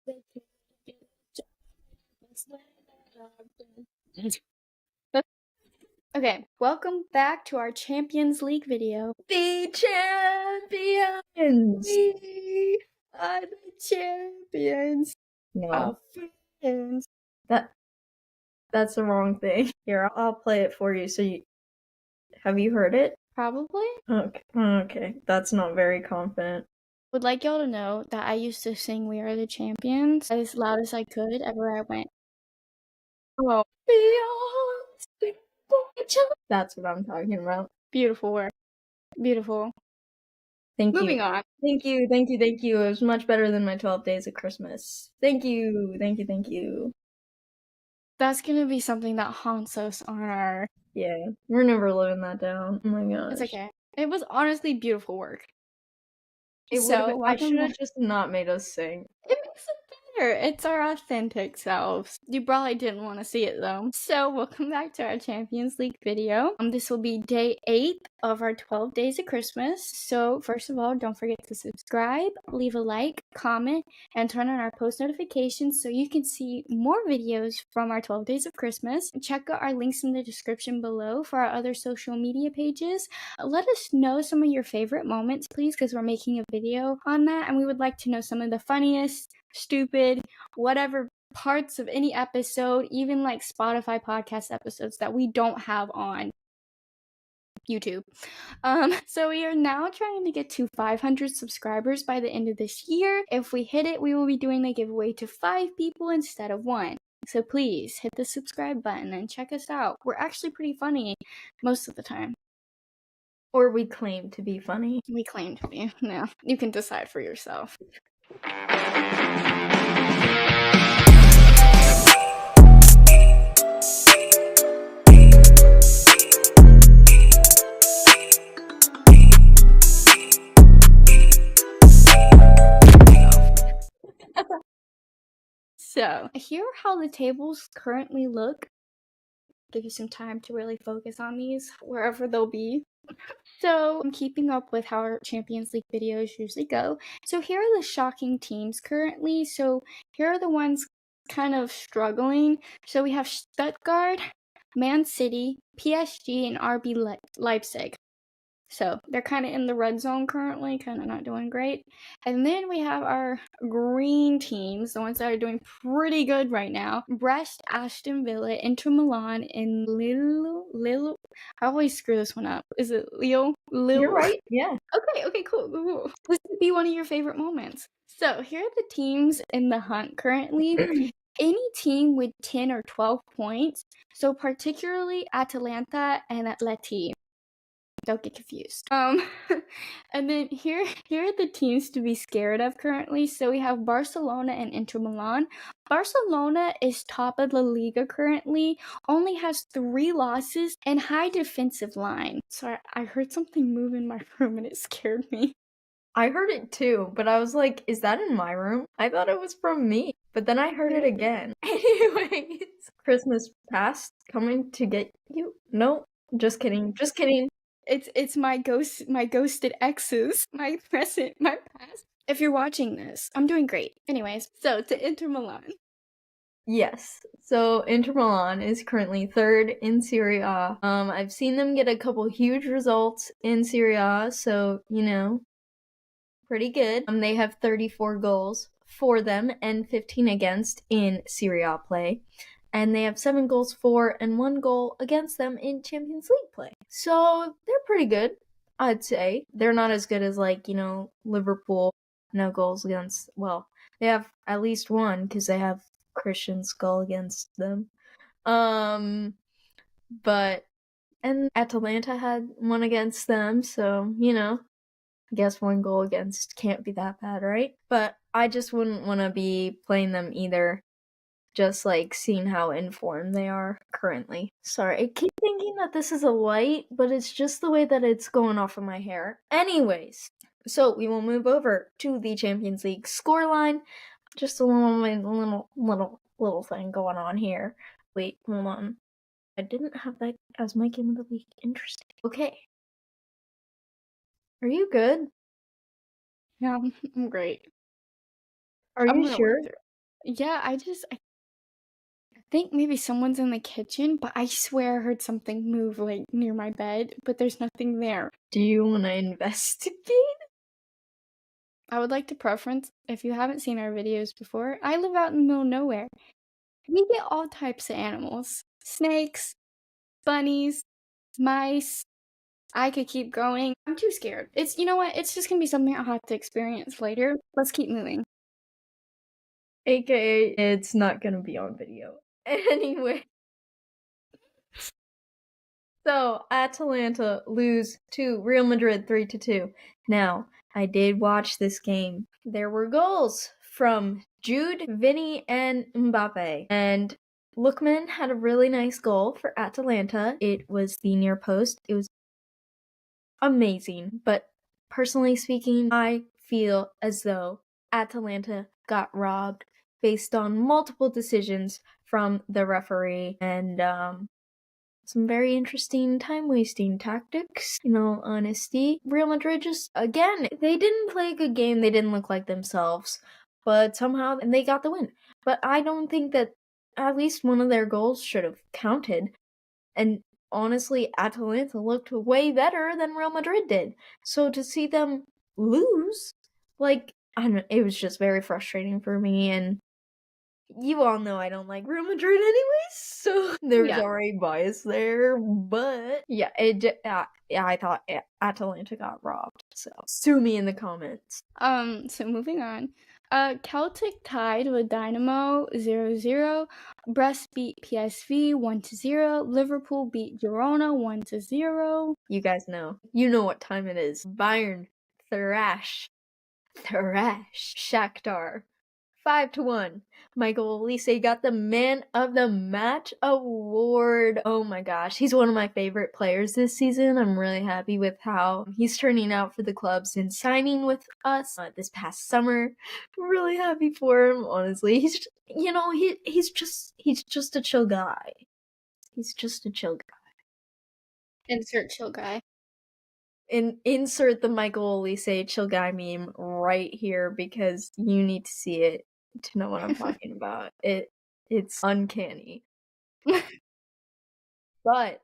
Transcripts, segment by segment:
Okay, welcome back to our Champions League video. The champions! We are the champions No, of friends. that's the wrong thing. Here, I'll play it for you. Have you heard it? Probably. Okay, that's not very confident. Would like y'all to know that I used to sing We Are the Champions as loud as I could everywhere I went. Oh, That's what I'm talking about. beautiful work. Beautiful. Thank Moving you. on. Thank you. It was much better than my 12 days of Christmas. Thank you. That's gonna be something that haunts us on our... Yeah, we're never living that down. Oh my gosh. It's okay. It was honestly beautiful work. I welcome should have back. just not made us sing. It makes it better. It's our authentic selves. You probably didn't want to see it though. So welcome back to our Champions League video. This will be day 8 of our 12 days of Christmas. So first of all, don't forget to subscribe, leave a like, comment, and turn on our post notifications so you can see more videos from our 12 days of Christmas. Check out our links in the description below for our other social media pages. Let us know some of your favorite moments, please, because we're making a video on that, and we would like to know some of the funniest, stupid, whatever parts of any episode, even like Spotify podcast episodes that we don't have on YouTube. So we are now trying to get to 500 subscribers by the end of this year. If we hit it, we will be doing a giveaway to 5 people instead of 1. So please hit the subscribe button and check us out. We're actually pretty funny most of the time. Or we claim to be funny. We claim to be. No, you can decide for yourself. So, here are how the tables currently look. Give you some time to really focus on these, wherever they'll be. So, I'm keeping up with how our Champions League videos usually go. So, here are the shocking teams currently. So, here are the ones kind of struggling. So, we have Stuttgart, Man City, PSG, and RB Leipzig. So they're kind of in the red zone currently, kind of not doing great. And then we have our green teams, the ones that are doing pretty good right now. Brest, Aston Villa, Inter Milan, and Lille. I always screw this one up. Is it Lille? You're right, yeah. Okay, cool. This would be one of your favorite moments. So here are the teams in the hunt currently. Any team with 10 or 12 points, so particularly Atalanta and Atleti. Don't get confused. And then here are the teams to be scared of currently. So we have Barcelona and Inter Milan. Barcelona is top of La Liga currently, only has 3 losses and high defensive line. Sorry, I heard something move in my room and it scared me. I heard it too, but I was like, is that in my room? I thought it was from me, but then I heard it again. Anyways, Christmas past coming to get you? No, just kidding. It's my ghosted exes, my present, my past. If you're watching this, I'm doing great. Anyways, so to Inter Milan. Yes. So Inter Milan is currently 3rd in Serie A. I've seen them get a couple huge results in Serie A, so pretty good. They have 34 goals for them and 15 against in Serie A play. And they have 7 goals for and 1 goal against them in Champions League play. So they're pretty good, I'd say. They're not as good as Liverpool. No goals against, well, they have at least 1 because they have Christian Skull against them. And Atalanta had 1 against them, so, I guess 1 goal against can't be that bad, right? But I just wouldn't want to be playing them either. Just seeing how informed they are currently. Sorry, I keep thinking that this is a light, but it's just the way that it's going off of my hair. Anyways, so we will move over to the Champions League scoreline. Just a little thing going on here. Wait, hold on. I didn't have that as my game of the week. Interesting. Okay. Are you good? Yeah, I'm great. Are you sure? Yeah, I think maybe someone's in the kitchen, but I swear I heard something move, like, near my bed, but there's nothing there. Do you want to investigate? I would like to preference, if you haven't seen our videos before, I live out in the middle of nowhere. We get all types of animals. Snakes, bunnies, mice. I could keep going. I'm too scared. You know what? It's just gonna be something I'll have to experience later. Let's keep moving. AKA, it's not gonna be on video. Anyway. So, Atalanta lose to Real Madrid 3-2. Now, I did watch this game. There were goals from Jude, Vinny, and Mbappe. And Lookman had a really nice goal for Atalanta. It was the near post. It was amazing. But personally speaking, I feel as though Atalanta got robbed based on multiple decisions from the referee and some very interesting time-wasting tactics, in all honesty. Real Madrid just, again, they didn't play a good game, they didn't look like themselves, but somehow they got the win. But I don't think that at least one of their goals should have counted. And honestly, Atalanta looked way better than Real Madrid did. So to see them lose, like, I don't know, it was just very frustrating for me, and you all know I don't like Real Madrid anyways, so there's already bias there, but yeah, I thought Atalanta got robbed, so sue me in the comments. So moving on. Celtic tied with Dynamo 0-0. Brest beat PSV 1-0. Liverpool beat Girona 1-0. You guys know. You know what time it is. Bayern thrash Shakhtar 5-1. Michael Olise got the Man of the Match award. Oh my gosh, he's one of my favorite players this season. I'm really happy with how he's turning out for the club since signing with us this past summer. Really happy for him, honestly. He's, you know, he's just a chill guy. He's just a chill guy. Insert chill guy. Insert the Michael Olise chill guy meme right here because you need to see it to know what I'm talking about. It's uncanny. But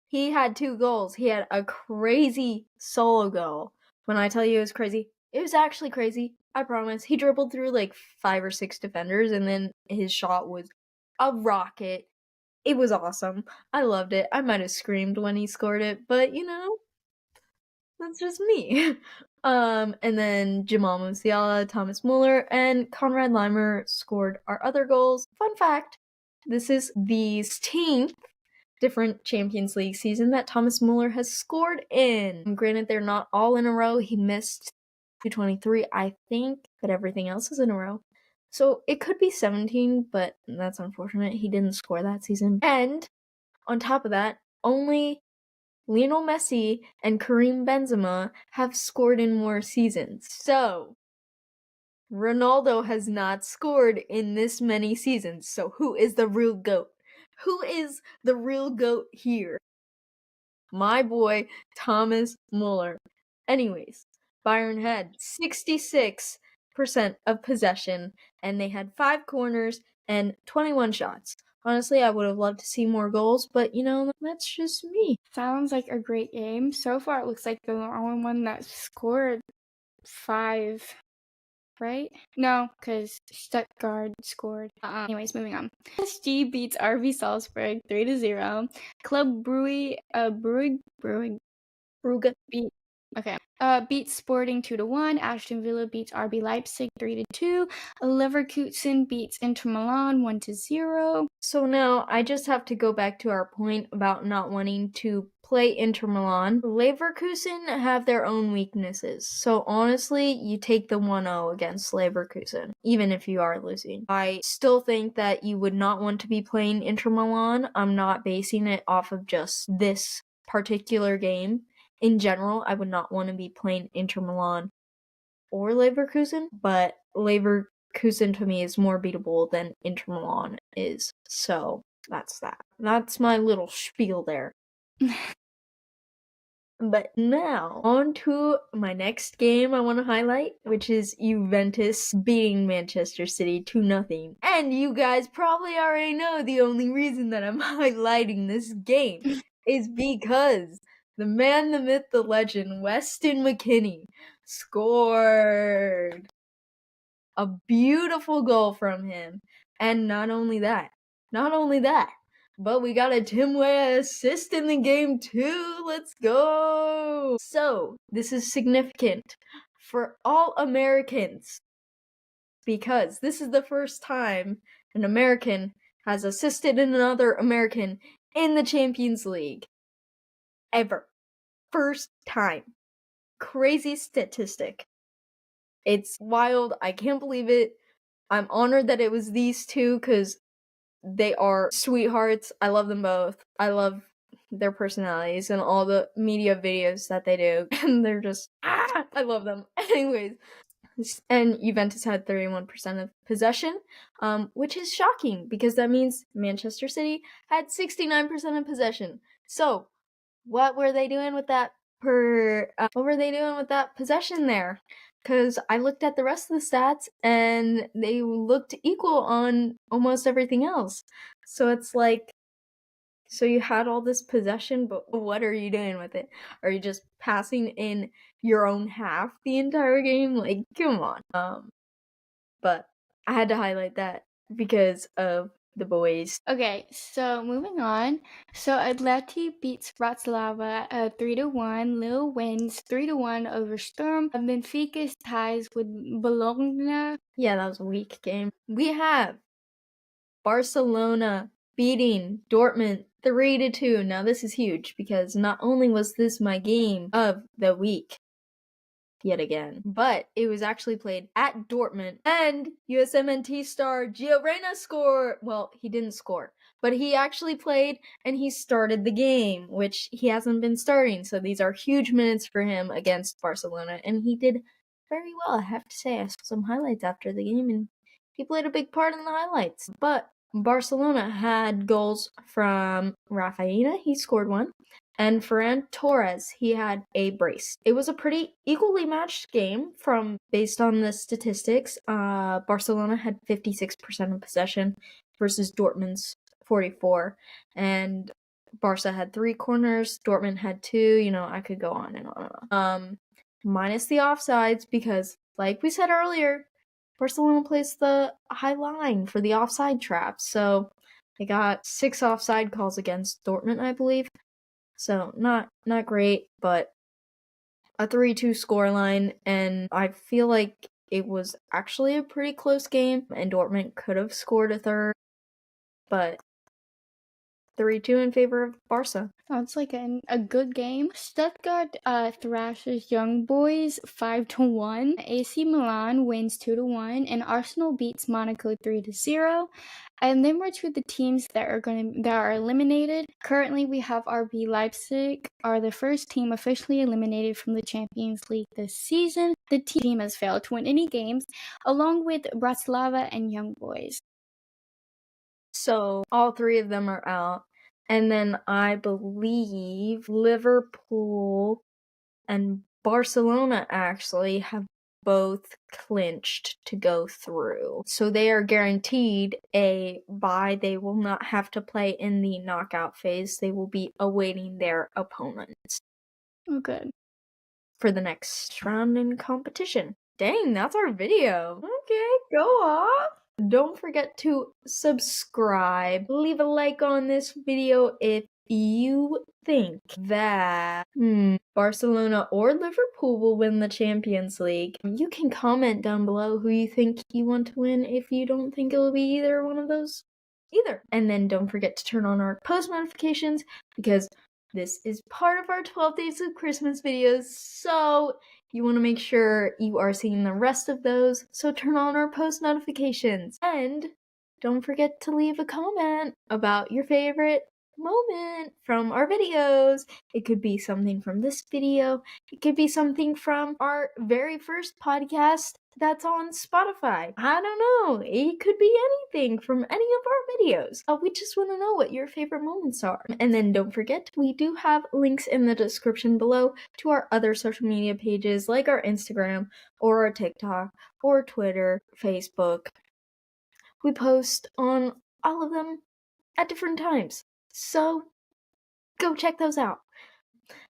he had 2 goals. He had a crazy solo goal. When I tell you it was crazy, it was actually crazy. I promise. He dribbled through like 5 or 6 defenders and then his shot was a rocket. It was awesome. I loved it. I might have screamed when he scored it, but you know, that's just me. And then Jamal Musiala, Thomas Muller, and Conrad Leimer scored our other goals. Fun fact, this is the 16th different Champions League season that Thomas Muller has scored in. Granted, they're not all in a row. He missed 223, I think, but everything else is in a row. So it could be 17, but that's unfortunate. He didn't score that season. And on top of that, only Lionel Messi and Karim Benzema have scored in more seasons. So, Ronaldo has not scored in this many seasons. So, who is the real GOAT? Who is the real GOAT here? My boy, Thomas Muller. Anyways, Bayern had 66% of possession, and they had 5 corners and 21 shots. Honestly, I would have loved to see more goals, but you know, that's just me. Sounds like a great game. So far, it looks like they're the only one that scored 5, right? No, because Stuttgart scored. Anyways, moving on. PSG beats RB Salzburg 3-0. Club Brugge beats Sporting 2-1. Aston Villa beats RB Leipzig 3-2. Leverkusen beats Inter Milan 1-0. So now I just have to go back to our point about not wanting to play Inter Milan. Leverkusen have their own weaknesses. So honestly, you take the 1-0 against Leverkusen, even if you are losing. I still think that you would not want to be playing Inter Milan. I'm not basing it off of just this particular game. In general, I would not want to be playing Inter Milan or Leverkusen, but Leverkusen to me is more beatable than Inter Milan is. So that's that. That's my little spiel there. But now, on to my next game I want to highlight, which is Juventus beating Manchester City 2-0. And you guys probably already know the only reason that I'm highlighting this game is because the man, the myth, the legend, Weston McKennie scored a beautiful goal from him. And not only that, but we got a Tim Weah assist in the game too. Let's go. So, this is significant for all Americans because this is the first time an American has assisted another American in the Champions League. Ever. First time. Crazy statistic. It's wild. I can't believe it. I'm honored that it was these two because they are sweethearts. I love them both. I love their personalities and all the media videos that they do. And they're just, I love them. Anyways, and Juventus had 31% of possession, which is shocking because that means Manchester City had 69% of possession. So, what were they doing with that possession there? Because I looked at the rest of the stats and they looked equal on almost everything else. So it's like, so you had all this possession, but what are you doing with it? Are you just passing in your own half the entire game? Like, come on. But I had to highlight that because of the boys. Okay, so moving on. So Atleti beats Bratislava 3-1. Lille wins 3-1 over Sturm. Benfica ties with Bologna. Yeah, that was a weak game. We have Barcelona beating Dortmund 3-2. Now this is huge because not only was this my game of the week yet again, but it was actually played at Dortmund and USMNT star Gio Reyna scored. Well, he didn't score, but he actually played and he started the game, which he hasn't been starting. So these are huge minutes for him against Barcelona, and he did very well. I have to say, I saw some highlights after the game, and he played a big part in the highlights. But Barcelona had goals from Rafinha, he scored one, and Ferran Torres, he had a brace. It was a pretty equally matched game based on the statistics. Barcelona had 56% of possession versus Dortmund's 44, and Barca had 3 corners, Dortmund had 2. You know, I could go on and on and on. Minus the offsides because, like we said earlier, Barcelona plays the high line for the offside trap. So they got 6 offside calls against Dortmund, I believe. So not great, but a 3-2 scoreline, and I feel like it was actually a pretty close game, and Dortmund could have scored a third, but 3-2 in favor of Barca. Sounds like a good game. Stuttgart thrashes Young Boys 5-1. AC Milan wins 2-1, and Arsenal beats Monaco 3-0. And then we're to the teams that are eliminated. Currently, we have RB Leipzig are the first team officially eliminated from the Champions League this season. The team has failed to win any games, along with Bratislava and Young Boys. So all 3 of them are out. And then I believe Liverpool and Barcelona actually have both clinched to go through. So they are guaranteed a bye. They will not have to play in the knockout phase. They will be awaiting their opponents. Oh, good. For the next round in competition. Dang, that's our video. Okay, go off. Don't forget to subscribe. Leave a like on this video if you think that Barcelona or Liverpool will win the Champions League. You can comment down below who you think you want to win if you don't think it will be either one of those either. And then don't forget to turn on our post notifications because this is part of our 12 Days of Christmas videos, so you want to make sure you are seeing the rest of those, so turn on our post notifications. And don't forget to leave a comment about your favorite moment from our videos. It could be something from this video. It could be something from our very first podcast that's on Spotify. I don't know. It could be anything from any of our videos. We just want to know what your favorite moments are. And then don't forget, we do have links in the description below to our other social media pages like our Instagram or our TikTok or Twitter, Facebook. We post on all of them at different times. So go check those out.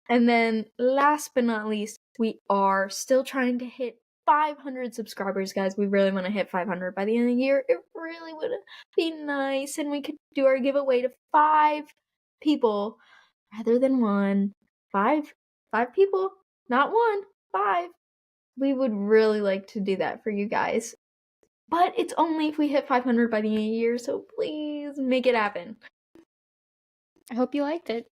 And then last but not least, we are still trying to hit 500 subscribers, guys. We really want to hit 500 by the end of the year. It really would be nice, and we could do our giveaway to 5 people rather than 1. 5 people, not 1, 5. We would really like to do that for you guys. But it's only if we hit 500 by the end of the year, so please make it happen. I hope you liked it.